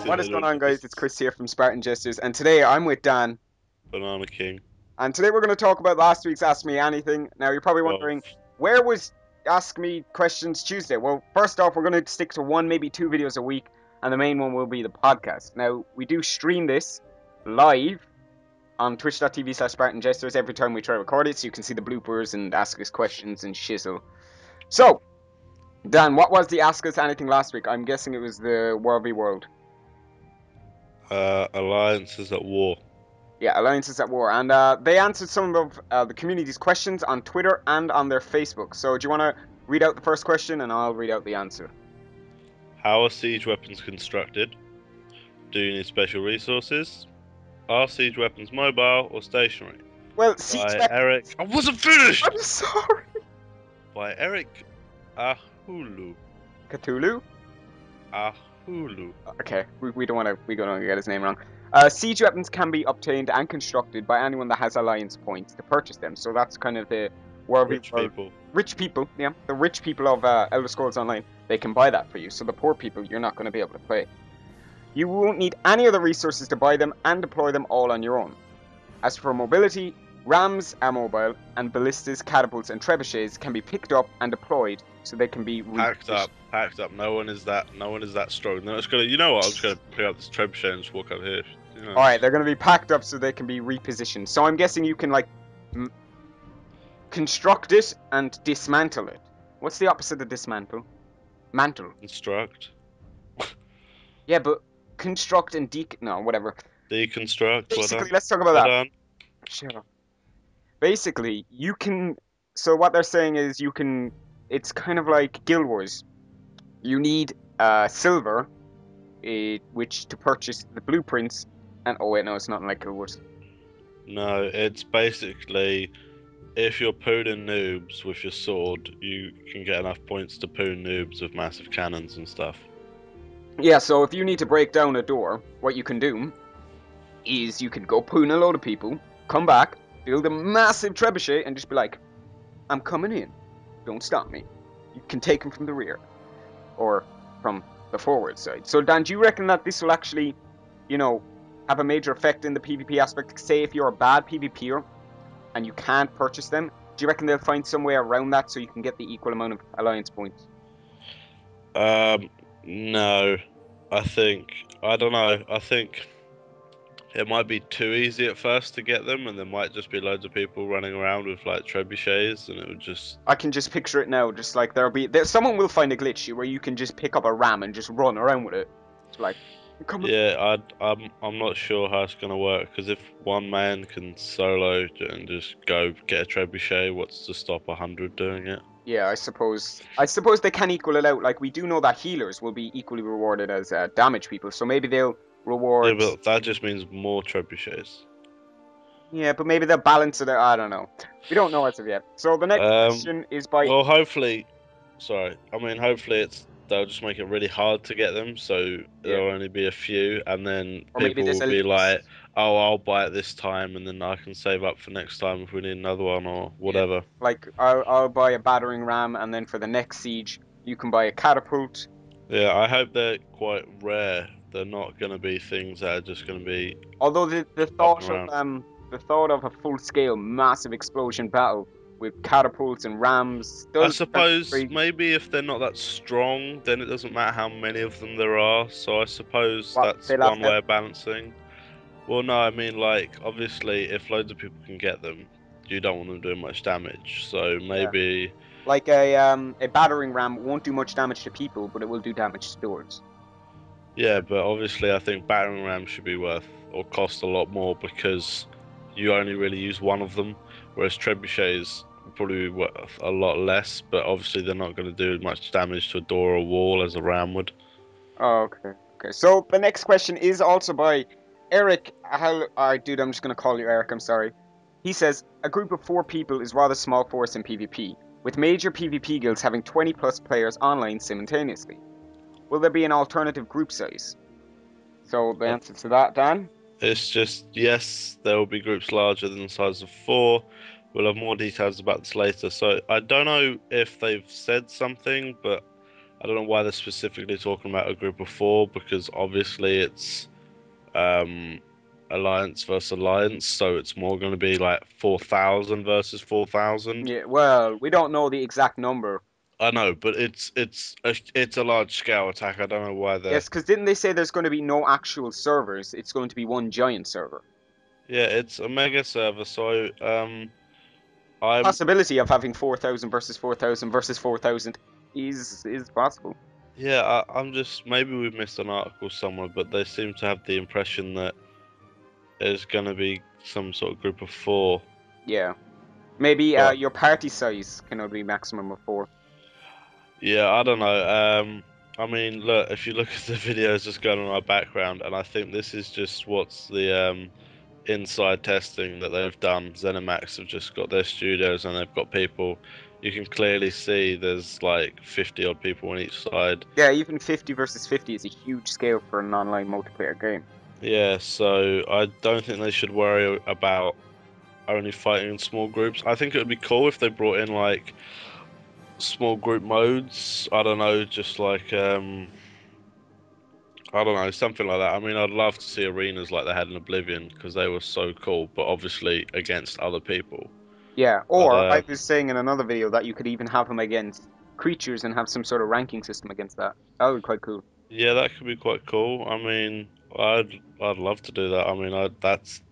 What is going on, guys? It's Chris here from SpartanJesters, and today I'm with Dan. Banana King. And today we're going to talk about last week's Ask Me Anything. Now, you're probably wondering, where was Ask Me Questions Tuesday? Well, first off, we're going to stick to one, maybe two videos a week, and the main one will be the podcast. Now, we do stream this live on twitch.tv/SpartanJesters every time we try to record it, so you can see the bloopers and ask us questions and shizzle. So, Dan, what was the Ask Us Anything last week? I'm guessing it was the World v World. Alliances at war. Yeah, Alliances at War. And they answered some of the community's questions on Twitter and on their Facebook. So do you want to read out the first question and I'll read out the answer? How are siege weapons constructed? Do you need special resources? Are siege weapons mobile or stationary? Well, siege weapons... Eric... I wasn't finished! I'm sorry! By Eric Ahulu. Cthulhu? Ahulu. Okay, we don't want to get his name wrong. Siege weapons can be obtained and constructed by anyone that has alliance points to purchase them. So that's kind of the Rich people. Rich people, yeah. The rich people of Elder Scrolls Online, they can buy that for you. So the poor people, you're not going to be able to play. You won't need any other resources to buy them and deploy them all on your own. As for mobility, rams are mobile, and ballistas, catapults, and trebuchets can be picked up and deployed, so they can be packed up. No one is that strong. No, it's gonna. You know what? I'm just gonna pick up this trebuchet and just walk up here. You know. All right, they're gonna be packed up so they can be repositioned. So I'm guessing you can like construct it and dismantle it. What's the opposite of dismantle? Mantle. Construct. Yeah, but construct and no, whatever. Deconstruct. Basically, let's talk about that. Shut up. Basically, you can. So what they're saying is you can. It's kind of like Guild Wars. You need silver, which to purchase the blueprints. And oh wait, no, it's not like Guild Wars. No, it's basically if you're pooning noobs with your sword, you can get enough points to poon noobs with massive cannons and stuff. Yeah, so if you need to break down a door, what you can do is you can go poon a load of people, come back, build a massive trebuchet, and just be like, I'm coming in. Don't stop me. You can take them from the rear. Or from the forward side. So Dan, do you reckon that this will actually, you know, have a major effect in the PvP aspect? Say if you're a bad PvPer and you can't purchase them, do you reckon they'll find some way around that so you can get the equal amount of alliance points? No. I don't know. I think it might be too easy at first to get them, and there might just be loads of people running around with like trebuchets, and it would just... I can just picture it now, just like someone will find a glitch where you can just pick up a ram and just run around with it. It's like, yeah, I'm not sure how it's gonna work, because if one man can solo and just go get a trebuchet, what's to stop 100 doing it? Yeah, I suppose they can equal it out. Like, we do know that healers will be equally rewarded as damage people, so maybe they'll reward... Yeah, but that just means more trebuchets. Yeah, but maybe they'll balance it out. I don't know. We don't know as of yet. So the next question is by... Well, hopefully... Sorry. I mean, hopefully they'll just make it really hard to get them, so there'll only be a few, and then people will be like, oh, I'll buy it this time, and then I can save up for next time if we need another one or whatever. Yeah. Like, I'll buy a battering ram, and then for the next siege, you can buy a catapult. Yeah, I hope they're quite rare. They're not going to be things that are just going to be... Although the thought of a full-scale, massive explosion battle with catapults and rams... I suppose maybe if they're not that strong, then it doesn't matter how many of them there are, so I suppose that's one way of balancing. Well, no, I mean, like, obviously, if loads of people can get them, you don't want them doing much damage, so maybe... Yeah. Like a battering ram won't do much damage to people, but it will do damage to doors. Yeah, but obviously I think battering rams should be worth, or cost a lot more, because you only really use one of them, whereas trebuchets probably worth a lot less, but obviously they're not going to do as much damage to a door or wall as a ram would. Oh, okay. So the next question is also by Eric. Dude, I'm just going to call you Eric, I'm sorry. He says, a group of 4 people is rather small force in PvP, with major PvP guilds having 20 plus players online simultaneously. Will there be an alternative group size? So the answer to that, Dan? It's just, yes, there will be groups larger than the size of 4. We'll have more details about this later. So I don't know if they've said something, but I don't know why they're specifically talking about a group of 4 because obviously it's um alliance versus alliance, so it's more going to be like 4,000 versus 4,000. Yeah, well, we don't know the exact number. I know, but it's a large scale attack. I don't know why they're. Yes, because didn't they say there's going to be no actual servers? It's going to be one giant server. Yeah, it's a mega server, so I'm Possibility of having 4,000 versus 4,000 versus 4,000 is possible. yeah, I'm just maybe we've missed an article somewhere, but they seem to have the impression that there's gonna be some sort of group of 4. Yeah. Maybe But your party size can only be maximum of 4. yeah, I don't know. I mean, look, if you look at the videos just going on our background, and I think this is just what's the inside testing that they've done. ZeniMax have just got their studios and they've got people. You can clearly see there's like 50 odd people on each side. Yeah, even 50 versus 50 is a huge scale for an online multiplayer game. Yeah, so I don't think they should worry about only fighting in small groups. I think it would be cool if they brought in like small group modes. I don't know, just like I don't know, something like that. I mean, I'd love to see arenas like they had in Oblivion because they were so cool, but obviously against other people. Yeah, But or I was saying in another video that you could even have them against creatures and have some sort of ranking system against that. That would be quite cool. yeah, that could be quite cool. I mean, I'd love to do that. I mean, that's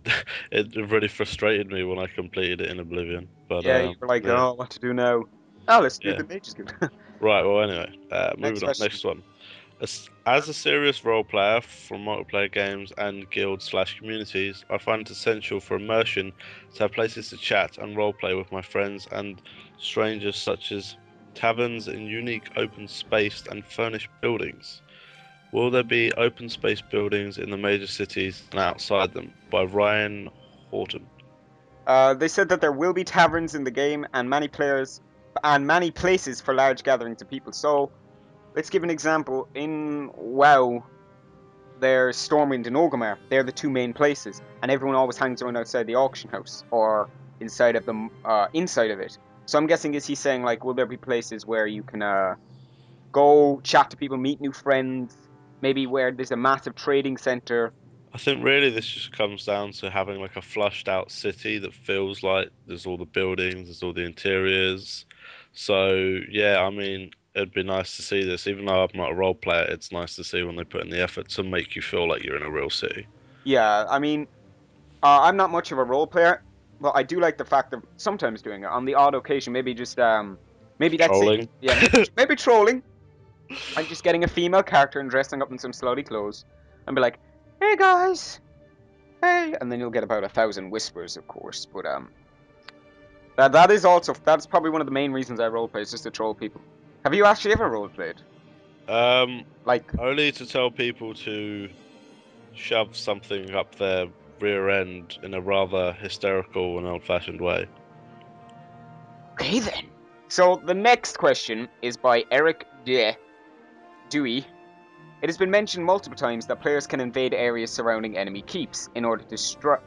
it really frustrated me when I completed it in Oblivion. But Yeah, you were like, yeah, oh, what to do now? Oh, let's do yeah. the mages guild. Right. Well, anyway, Next moving on. question. Next one. As a serious role player from multiplayer games and guild/communities, I find it essential for immersion to have places to chat and roleplay with my friends and strangers, such as taverns in unique open spaced and furnished buildings. Will there be open space buildings in the major cities and outside them? By Ryan Horton. They said that there will be taverns in the game and many players and many places for large gatherings of people. So let's give an example. In WoW, there's Stormwind and Orgrimmar. They're the two main places, and everyone always hangs around outside the auction house or inside of it. So I'm guessing is he saying like, will there be places where you can go chat to people, meet new friends, maybe where there's a massive trading center. I think really this just comes down to having like a flushed out city that feels like there's all the buildings, there's all the interiors. So yeah, I mean, it'd be nice to see this. Even though I'm not a role player, it's nice to see when they put in the effort to make you feel like you're in a real city. Yeah, I mean, I'm not much of a role player, but I do like the fact of sometimes doing it on the odd occasion. Maybe just maybe that's it. Trolling. Yeah, maybe trolling and just getting a female character and dressing up in some slutty clothes and be like, "Hey guys, hey," and then you'll get about 1,000 whispers, of course. But that is also that's probably one of the main reasons I roleplay is just to troll people. Have you actually ever roleplayed? Um, Like, Only to tell people to shove something up their rear end in a rather hysterical and old-fashioned way. okay then. So the next question is by Eric Dewey. It has been mentioned multiple times that players can invade areas surrounding enemy keeps in order to starve,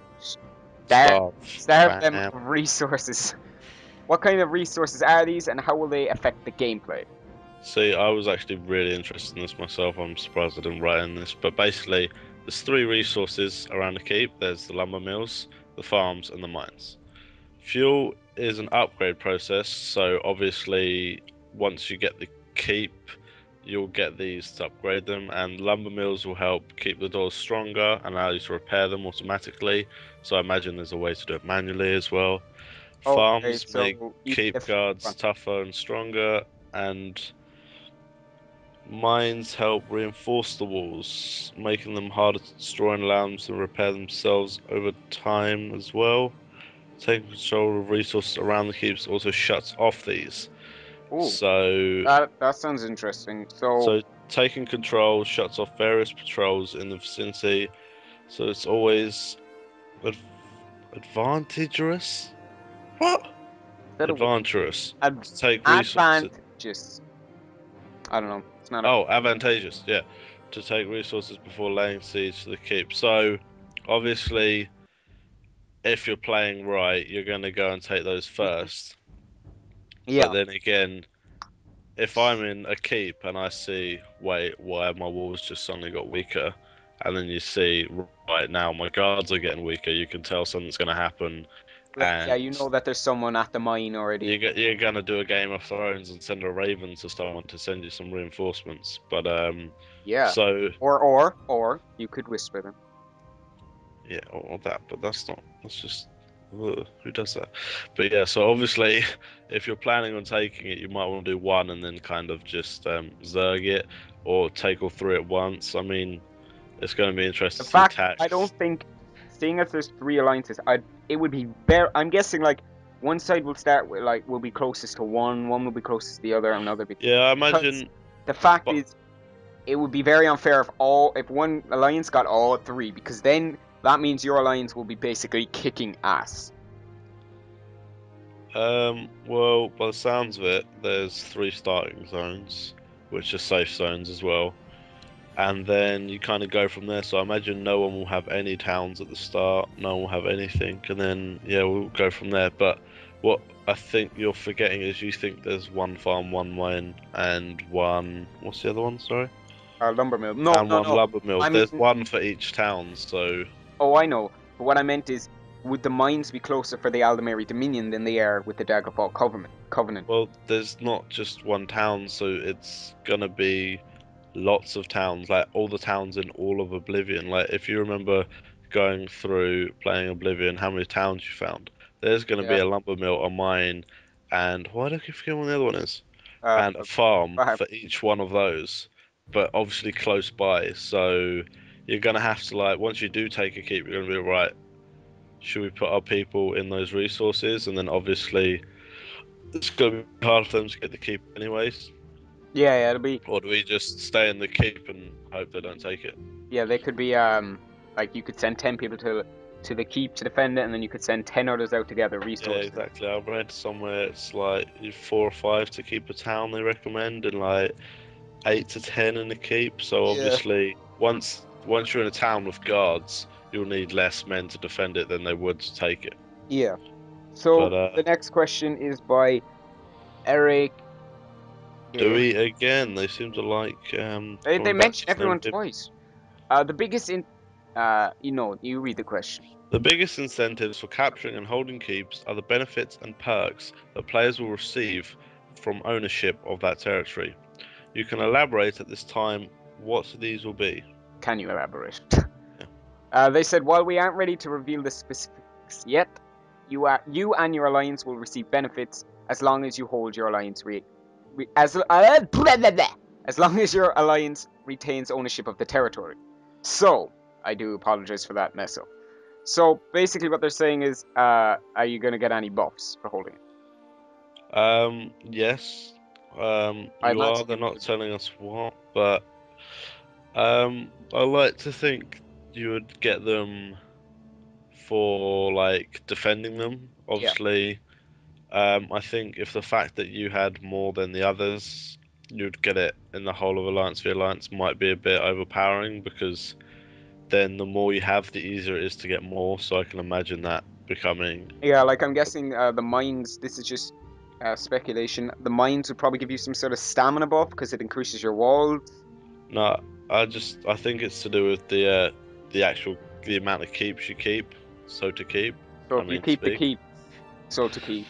Starve, starve them fam. of resources. What kind of resources are these, and how will they affect the gameplay? See, I was actually really interested in this myself. I'm surprised I didn't write in this. But basically, there's 3 resources around the keep. There's the lumber mills, the farms, and the mines. Fuel is an upgrade process, so obviously, once you get the keep, you'll get these to upgrade them, and lumber mills will help keep the doors stronger and allow you to repair them automatically. So I imagine there's a way to do it manually as well. Okay, Farms make so keep if guards tougher and stronger, and mines help reinforce the walls, making them harder to destroy and allow them to repair themselves over time as well. Taking control of resources around the keeps also shuts off these. oh, So, that sounds interesting. So so taking control shuts off various patrols in the vicinity. So it's always ad advantageous. What? that a word? Advantageous Ad- to take resources. advantageous. I don't know. It's not a. Oh, advantageous, yeah, to take resources before laying siege to the keep. So, obviously, if you're playing right, you're going to go and take those first. But Yeah. then again, if I'm in a keep and I see, wait, why have my walls just suddenly got weaker? And then you see, right now my guards are getting weaker. You can tell something's going to happen, Like, yeah, you and know that there's someone at the mine already. you're going to do a Game of Thrones and send a raven to someone to send you some reinforcements. But Yeah. so Or you could whisper them. yeah, or that. But that's not. That's just. Ugh, who does that? But yeah, so obviously, if you're planning on taking it, you might want to do one and then kind of just zerg it, or take all three at once. I mean, it's going to be The interesting to see fact I don't tax. think, seeing as there's three alliances, it would be very. I'm guessing like one side will start with like will be closest to one will be closest to the other, and another be Yeah, I because imagine, the fact but is it would be very unfair if one alliance got all three because then that means your alliance will be basically kicking ass. well, by the sounds of it, there's three starting zones, which are safe zones as well. And then you kind of go from there. So I imagine no one will have any towns at the start, no one will have anything, and then yeah, we'll go from there. But what I think you're forgetting is you think there's one farm, one mine, and one. What's the other one? Sorry. Lumber mill. No, And no, one no. lumber mill. I There's mean, one for each town. So oh, I know. But what I meant is, would the mines be closer for the Aldemary Dominion than they are with the Daggerfall Covenant? well, there's not just one town, so it's gonna be lots of towns, like all the towns in all of Oblivion. Like if you remember going through playing Oblivion, how many towns you found? There's going to be Yeah. a lumber mill, a mine, and why do I keep forgetting what the other one is? Uh, And a farm Perhaps. for each one of those, but obviously close by. So you're going to have to like once you do take a keep, you're going to be right. Should we put our people in those resources? And then obviously it's going to be hard for them to get the keep anyways. Yeah, yeah, it'll be. Or do we just stay in the keep and hope they don't take it? Yeah, they could be. Like you could send 10 people to the keep to defend it, and then you could send 10 others out to gather Yeah, resources. exactly. I read somewhere it's like 4 or 5 to keep a town they recommend, and like 8 to 10 in the keep. So Yeah. obviously, once you're in a town with guards, you'll need less men to defend it than they would to take it. Yeah. But So the next question is by Eric. do Yeah. we again? They seem to like They coming back mention to the same everyone people. twice. The biggest in. You read the question. The biggest incentives for capturing and holding keeps are the benefits and perks that players will receive from ownership of that territory. You can elaborate at this time what these will be. Can you elaborate? Yeah. They said while we aren't ready to reveal the specifics yet, you and your alliance will receive benefits as long as you hold your alliance as long as your alliance retains ownership of the territory. So I do apologize for that mess up. So basically, what they're saying is, are you gonna get any buffs for holding it? Yes. I You are. imagine They're you not would. telling us what, but I like to think you would get them for like defending them. Yeah, Obviously, I think if the fact that you had more than the others, you'd get it in the whole of Alliance v Alliance might be a bit overpowering because then the more you have, the easier it is to get more. So I can imagine that becoming. yeah. Like I'm guessing the mines. This is just speculation. The mines would probably give you some sort of stamina buff because it increases your walls. No, I think it's to do with the actual the amount of keeps you keep, so to keep. So I if you mean keep the speak. keep, so to keep.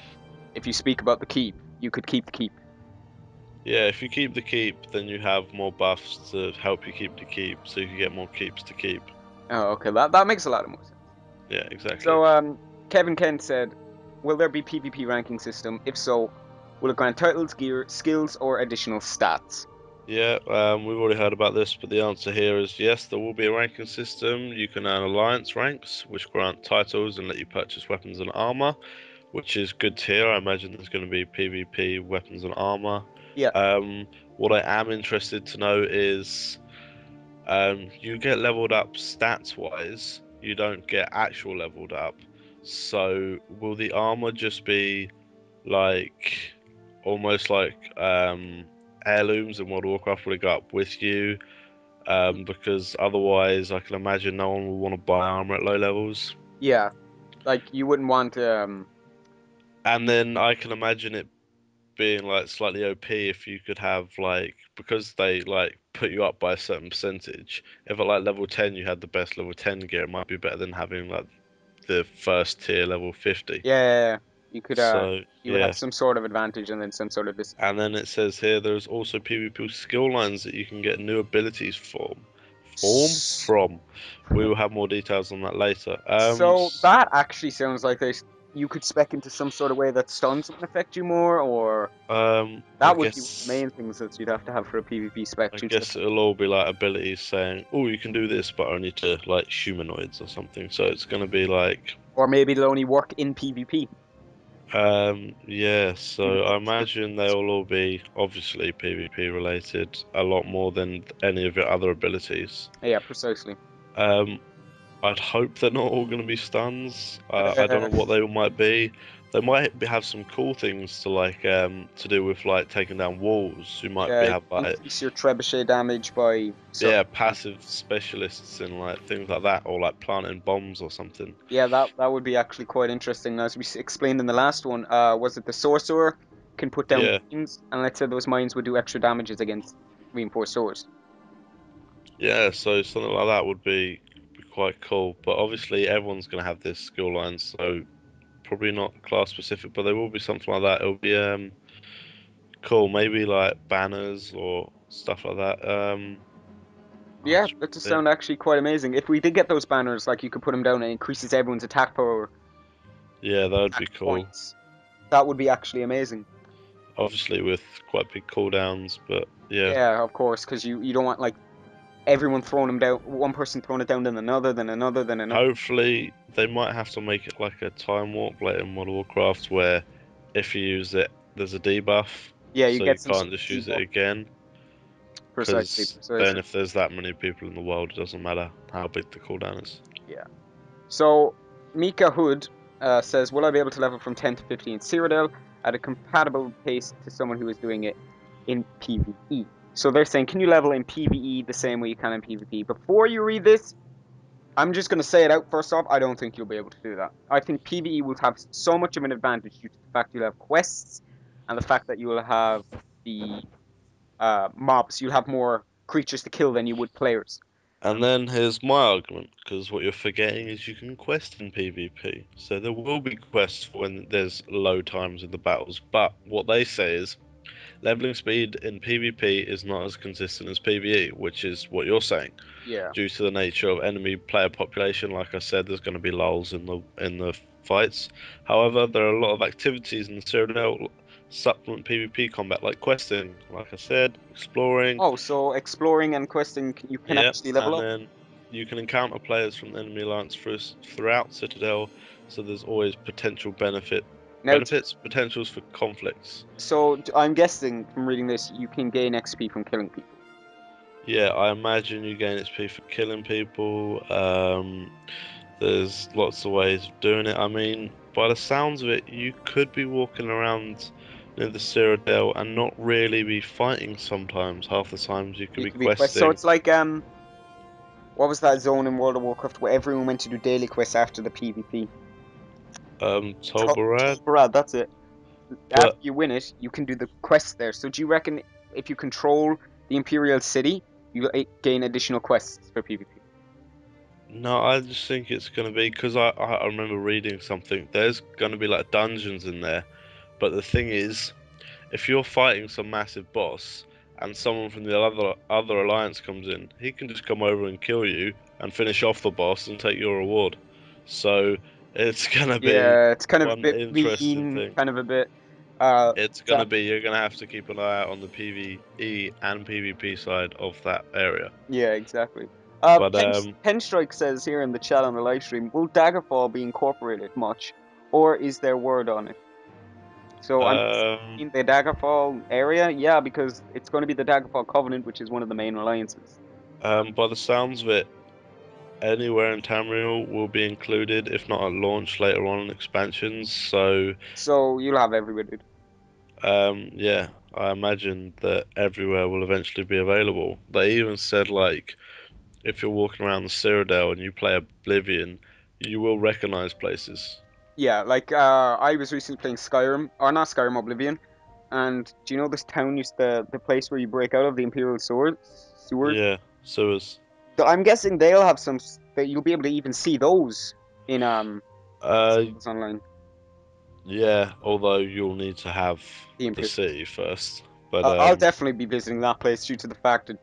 If you speak about the keep, you could keep the keep. Yeah, if you keep the keep, then you have more buffs to help you keep the keep, so you can get more keeps to keep. Oh, okay, that makes a lot of more sense. Yeah, exactly. So, Kevin Kent said, "Will there be PvP ranking system? If so, will it grant titles, gear, skills, or additional stats?" Yeah, we've already heard about this, but the answer here is yes, there will be a ranking system. You can earn alliance ranks, which grant titles and let you purchase weapons and armor, which is good to hear. I imagine there's going to be PvP weapons and armor. Yeah, What I am interested to know is you get leveled up stats wise, you don't get actual leveled up. So will the armor just be like almost like heirlooms in World of Warcraft? Will it go up with you? Because otherwise, I can imagine no one will want to buy armor at low levels. yeah. Like you wouldn't want And then I can imagine it. being like slightly OP if you could have like, because they like put you up by a certain percentage. If at like level 10 you had the best level 10 gear, it might be better than having like the first tier level 50. Yeah, you could So you would have yeah. some sort of advantage and then some sort of And then it says here there's also PvP skill lines that you can get new abilities from. We will have more details on that later. So that actually sounds like you could spec into some sort of way that stuns would affect you more, or I that would be one of the guess main things that you'd have to have for a PvP spec. I Due to the guess it'll all be like abilities saying, oh, you can do this, but only to like humanoids or something. So it's gonna be like, or maybe it'll only work in PvP. yeah. So I imagine they'll all be obviously PvP related a lot more than any of your other abilities. Yeah, precisely. Um, I'd hope they're not all going to be stuns. I don't know what they might be. They might have some cool things to like to do with like taking down walls. You might be Yeah, have like increase your trebuchet damage by yeah, certain. passive specialists in like things like that, or like planting bombs or something. Yeah, that would be actually quite interesting. As we explained in the last one, was it the sorcerer can put down Yeah, mines, and let's say those mines would do extra damages against reinforced swords. yeah. So something like that would be quite cool. But obviously everyone's going to have this skill line, so probably not class specific, but there will be something like that. It'll be cool. Maybe like banners or stuff like that. I'm Yeah, trying that does to think. sound actually quite amazing. If we did get those banners, like you could put them down and it increases everyone's attack power, Yeah, that would be attack cool. points. That would be actually amazing. Obviously with quite big cooldowns, but yeah. Yeah, of course, because you don't want like everyone throwing them down, one person throwing it down, then another, then another, then another. Hopefully they might have to make it like a time warp like in Modern Warcraft where if you use it there's a debuff, Yeah, you so you get some can't sort just of use it debuff. again. Precisely, Because then precisely. if there's that many people in the world, it doesn't matter how big the cooldown is. Yeah. So Mika Hood says, "Will I be able to level from 10 to 15 in Cyrodiil at a compatible pace to someone who is doing it in PvE?" So they're saying, can you level in PvE the same way you can in PvP? Before you read this, I'm just going to say it out first off. I don't think you'll be able to do that. I think PvE will have so much of an advantage due to the fact you'll have quests and the fact that you will have the mobs. You'll have more creatures to kill than you would players. And then here's my argument, because what you're forgetting is you can quest in PvP. So there will be quests when there's low times in the battles, but what they say is leveling speed in PvP is not as consistent as PvE, which is what you're saying. Yeah. Due to the nature of enemy player population, like I said, there's going to be lulls in the fights. However, there are a lot of activities in the Cyrodiil supplement PvP combat, like questing, like I said, exploring. Oh, so exploring and questing, you can Yeah, actually level and up. then you can encounter players from the enemy alliance throughout Citadel, so there's always Now, potentials for conflicts. so I'm guessing from reading this, you can gain XP from killing people. Yeah, I imagine you gain XP for killing people. There's lots of ways of doing it. I mean, by the sounds of it, you could be walking around near the Cyrodiil and not really be fighting sometimes. Half the times you could You be could be quest. So questing. it's like what was that zone in World of Warcraft where everyone went to do daily quests after the PvP? Tolbarad, Brad, that's it. After but you win it, you can do the quests there. So do you reckon if you control the Imperial City, you gain additional quests for PvP? no, I just think it's gonna be because I remember reading something. There's gonna be like dungeons in there, but the thing is, if you're fighting some massive boss and someone from the other alliance comes in, he can just come over and kill you and finish off the boss and take your reward. So it's gonna be Yeah, it's kind of a one bit interesting mean, thing. kind of a bit. It's Sad. gonna be you're gonna have to keep an eye out on the PvE and PvP side of that area. Yeah, exactly. But Penstrike says here in the chat on the live stream, will Daggerfall be incorporated much, or is there word on it? So I'm um, in the Daggerfall area, yeah, because it's going to be the Daggerfall Covenant, which is one of the main alliances. by the sounds of it, anywhere in Tamriel will be included, if not at launch later on in expansions. So So you'll have everywhere, dude. yeah, I imagine that everywhere will eventually be available. They even said like if you're walking around the Cyrodiil and you play Oblivion, you will recognize places. Yeah, like I was recently playing Skyrim, or not Skyrim, Oblivion, And do you know this town used the place where you break out of the Imperial sewers? Yeah, sewers. I'm guessing they'll have some that you'll be able to even see those in Uh, Symbols Online. yeah. Although you'll need to have The the Imperial. city first. But I'll definitely be visiting that place due to the fact that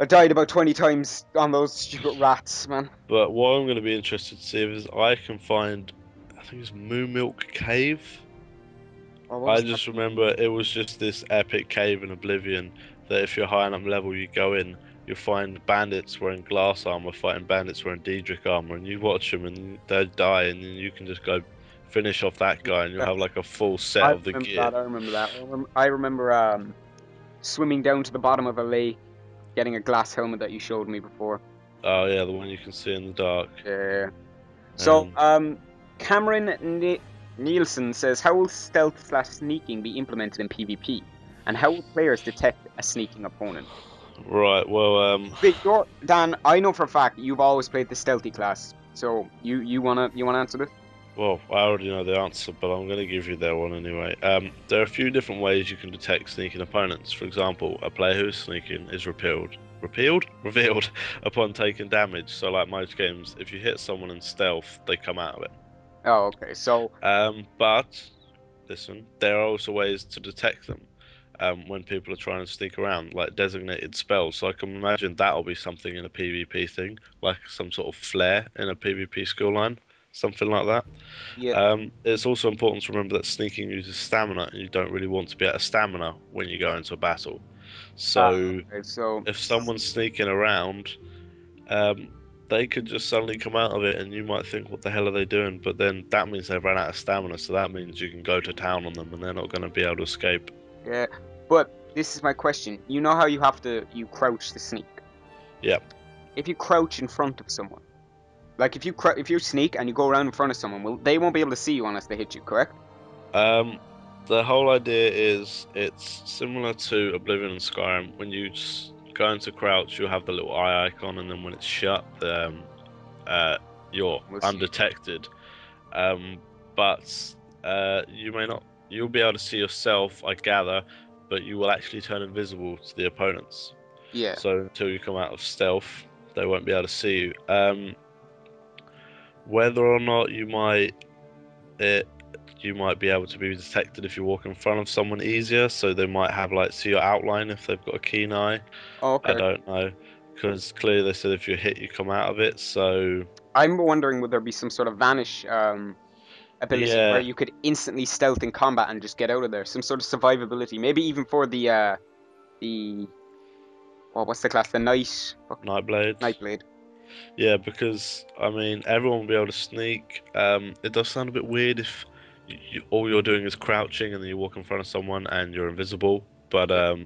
I died about 20 times on those stupid rats, man. what I'm going to be interested to see is I can find. I think it's Moo Milk Cave. Oh, what I was that? just remember it was just this epic cave in Oblivion that if you're high enough level, you go in, you'll find bandits wearing glass armor fighting bandits wearing Daedric armor, and you watch them and they die, and then you can just go finish off that guy, and you'll have like a full set I of the remember gear. that. I remember that. I remember swimming down to the bottom of a lake, getting a glass helmet that you showed me before. Oh yeah, the one you can see in the dark. Yeah. So, And Cameron Nielsen says, how will stealth slash sneaking be implemented in PvP? And how will players detect a sneaking opponent? right, well, Wait, Dan, I know for a fact you've always played the stealthy class. So you wanna answer this? well, I already know the answer, but I'm going to give you that one anyway. There are a few different ways you can detect sneaking opponents. For example, a player who is sneaking is revealed upon taking damage. So, like most games, if you hit someone in stealth, they come out of it. Oh, okay. So But listen, there are also ways to detect them. When people are trying to sneak around, like designated spells. So I can imagine that'll be something in a PvP thing, like some sort of flare in a PvP skill line, something like that. yeah. It's also important to remember that sneaking uses stamina, and you don't really want to be out of stamina when you go into a battle. So Okay. So if someone's sneaking around, um, they could just suddenly come out of it, and you might think, "What the hell are they doing?" But then that means they've run out of stamina, so that means you can go to town on them, and they're not going to be able to escape. yeah, but this is my question. You know how you crouch to sneak. Yeah. If you crouch in front of someone, like if you sneak and you go around in front of someone, they won't be able to see you unless they hit you, correct? Um, the whole idea is it's similar to Oblivion and Skyrim. When you go into crouch, you'll have the little eye icon, and then when it's shut, uh, you're We'll see you. undetected. Um, but you may not. You'll be able to see yourself, I gather, but you will actually turn invisible to the opponents. Yeah. So until you come out of stealth, they won't be able to see you. Whether or not it, you might be able to be detected if you walk in front of someone easier. So they might have like see your outline if they've got a keen eye. Oh, I okay. don't know because clearly they said if you're hit, you come out of it. So I'm wondering would there be some sort of vanish ability where yeah, you could instantly stealth in combat and just get out of there? Some sort of survivability, maybe even for the what's the class? The Nightblade. Nightblade. Yeah, because I mean, everyone will be able to sneak. It does sound a bit weird if all you're doing is crouching and then you walk in front of someone and you're invisible. But Yeah.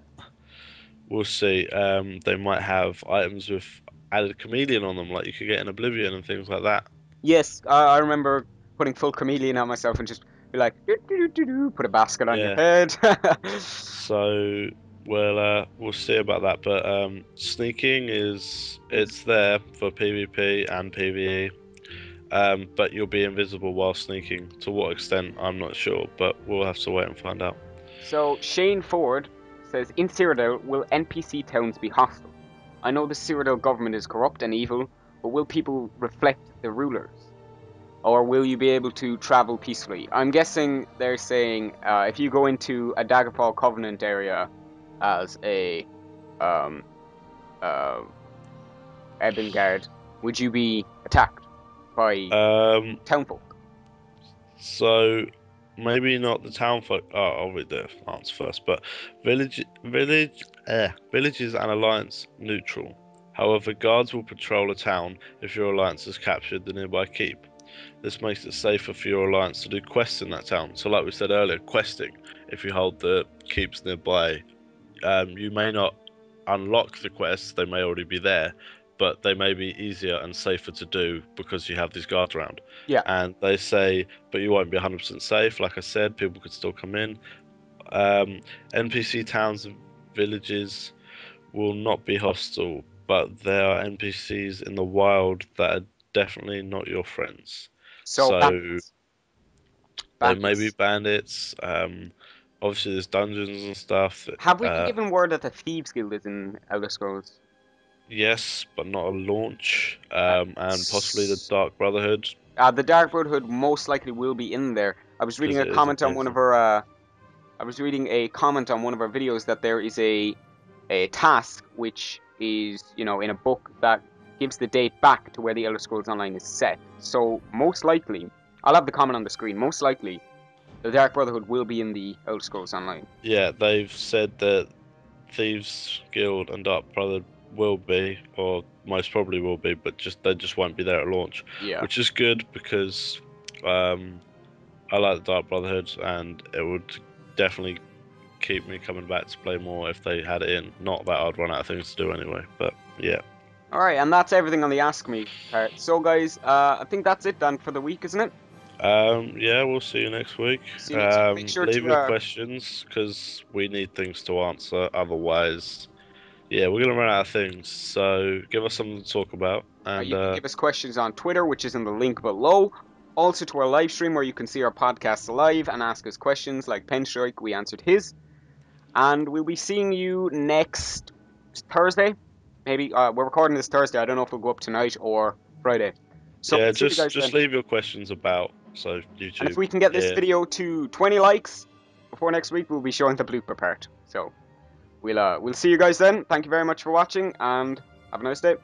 we'll see. They might have items with added chameleon on them, like you could get in Oblivion and things like that. Yes, I remember putting full chameleon on myself and just be like, "Doo, doo, doo, doo, doo," put a basket on your Yeah. head. So, well, we'll see about that. But sneaking is It's it's there for PvP and PvE. But you'll be invisible while sneaking. To what extent, I'm not sure, but we'll have to wait and find out. So Shane Ford says, in Cyrodiil, will NPC towns be hostile? I know the Cyrodiil government is corrupt and evil, but will people reflect the rulers? Or will you be able to travel peacefully? I'm guessing they're saying if you go into a Daggerfall Covenant area as a um, uh, Ebon Guard, would you be attacked by Um, townfolk? so maybe not the town folk. Oh, I'll read the answer first. But villages and alliance neutral. However, guards will patrol a town if your alliance has captured the nearby keep. This makes it safer for your alliance to do quests in that town. So, like we said earlier, questing. If you hold the keeps nearby, you may not unlock the quests, they may already be there, but they may be easier and safer to do because you have these guards around. Yeah. And they say, but you won't be 100% safe. Like I said, people could still come in. Um, NPC towns and villages will not be hostile, but there are NPCs in the wild that are definitely not your friends. So So bandits. they may be Bandits. bandits. obviously there's dungeons and stuff. Have we been given word that the Thieves Guild is in Elder Scrolls? Yes, but not a launch. Uh, And possibly the Dark Brotherhood the Dark Brotherhood most likely will be in there. I was reading because a it is comment on one of adjacent. our. I was reading a comment on one of our videos that there is a task which is, in a book that gives the date back to where the Elder Scrolls Online is set. So most likely, I'll have the comment on the screen. Most likely, the Dark Brotherhood will be in the Elder Scrolls Online. Yeah, they've said that Thieves Guild and Dark Brotherhood will be, or most probably will be, but they just won't be there at launch, Yeah. which is good because um, I like the Dark Brotherhood, and it would definitely keep me coming back to play more if they had it in. Not that I'd run out of things to do anyway, but yeah. All right, and that's everything on the Ask Me part. So, guys, I think that's it then for the week, isn't it? Yeah, we'll see you next week. See you next week. Make sure Leave to your questions because we need things to answer. Otherwise, yeah, we're gonna run out of things. So give us something to talk about. And you can give us questions on Twitter, which is in the link below. Also to our live stream where you can see our podcast live and ask us questions like Penstrike. We answered his. And we'll be seeing you next Thursday. Maybe we're recording this Thursday. I don't know if it'll go up tonight or Friday. So yeah, we'll see you guys just then. leave your questions about And if YouTube. we can get this Yeah, video to 20 likes before next week, we'll be showing the blooper part. So we'll see you guys then. Thank you very much for watching and have a nice day.